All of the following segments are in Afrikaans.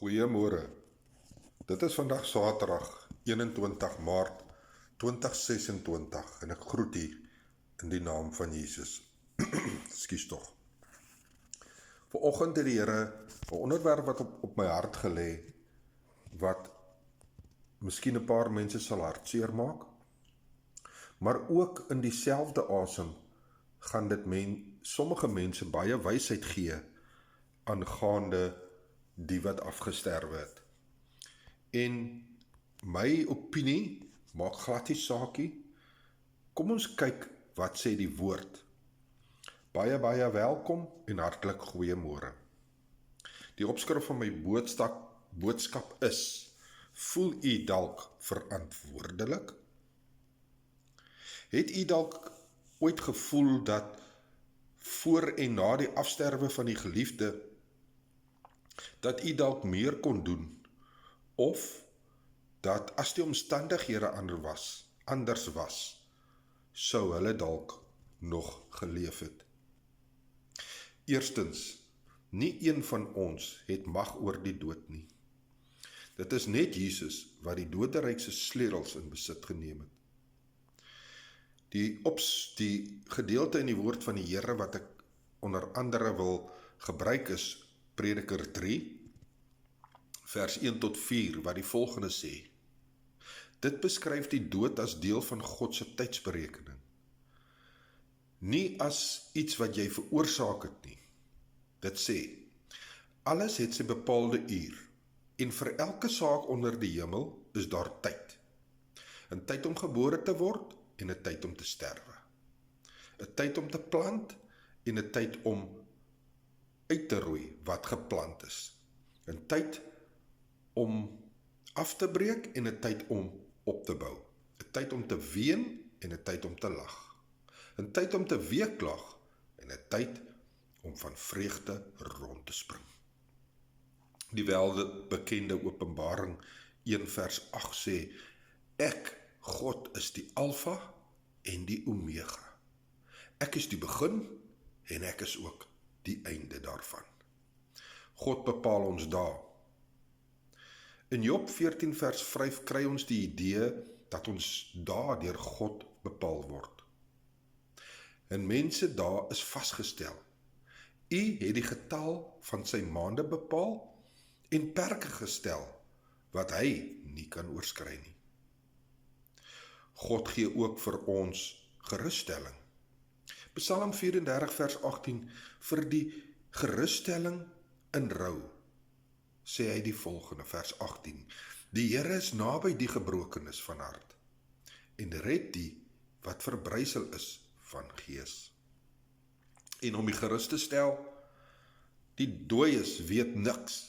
Goeiemôre. Dit is vandag Saterdag 21 Maart 2026 en ek groet u in die naam van Jesus. Ekskuus tog. Vanoggend het die Here 'n onderwerp wat op my hart gelê wat miskien 'n paar mense sal hartseer maak, maar ook in dieselfde asem gaan dit sommige mense baie wysheid gee aangaande die wat afgesterwe het. En my opinie maak glad nie saakie. Kom ons kyk wat sê die woord. Baie welkom en hartlik goeiemôre. Die opskrif van my boodskap is: voel u dalk verantwoordelik? Het u dalk ooit gevoel dat voor en na die afsterwe van die geliefde dat u dalk meer kon doen, of dat as die omstandighede anders was, sou hulle dalk nog geleef het? Eerstens, nie een van ons het mag oor die dood nie. Dit is net Jesus wat die doderyk se sleutels in besit geneem het. Die gedeelte in die woord van die Here wat ek onder andere wil gebruik is Prediker 3, vers 1 tot 4, wat die volgende sê: dit beskryf die dood as deel van God se tydsberekening, nie as iets wat jy veroorsaak het nie. Dit sê, alles het sy bepaalde uur, en vir elke saak onder die hemel is daar tyd. 'n tyd om gebore te word en 'n tyd om te sterwe. 'n tyd om te plant en 'n tyd om uit te roei wat geplant is. 'n tyd om af te breek en 'n tyd om op te bou. 'n tyd om te ween en 'n tyd om te lag. 'n tyd om te weeklag en 'n tyd om van vreugde rond te spring. Die welbekende Openbaring 1 vers 8 sê, ek, God, is die Alfa en die Omega. Ek is die begin en ek is ook die einde daarvan. God bepaal ons dae. In Job 14 vers 5 kry ons die idee dat ons dae deur God bepaal word. En mense dae is vasgestel. U het die getal van sy maande bepaal en perke gestel wat hy nie kan oorskry nie. God gee ook vir ons gerusstelling. Psalm 34 vers 18, vir die gerusstelling in rou, sê hy die volgende, vers 18, die Here is naby die gebrokenes van hart, en red die wat verbrysel is van gees. En om die gerus te stel, die dooies weet niks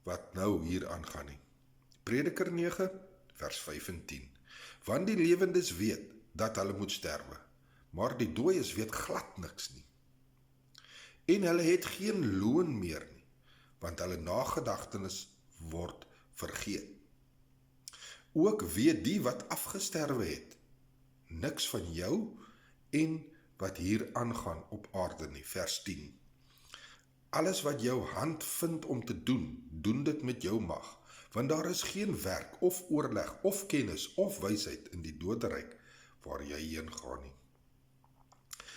wat nou hier aangaan nie. Prediker 9 vers 5 en 10, want die lewendes weet dat hulle moet sterwe, maar die dooies weet glad niks nie. En hulle het geen loon meer nie, want hulle nagedagtenis word vergeet. Ook weet die wat afgesterwe het niks van jou en wat hier aangaan op aarde nie. Vers 10. Alles wat jou hand vind om te doen, doen dit met jou mag, want daar is geen werk of oorleg of kennis of wysheid in die doderyk waar jy heen gaan nie.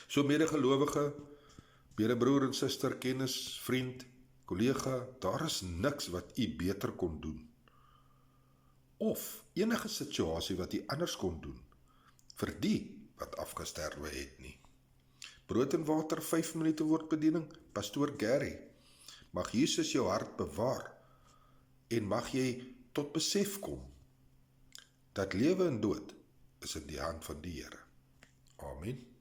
So medegelowige, medebroer en suster, kennis, vriend, kollega, daar is niks wat u beter kon doen, of enige situasie wat u anders kon doen, vir die wat afgesterwe het nie. Brood en water, 5 minute woordbediening, Pastoor Gary. Mag Jesus jou hart bewaar, en mag jy tot besef kom, dat lewe en dood is in die hand van die Here. Amen.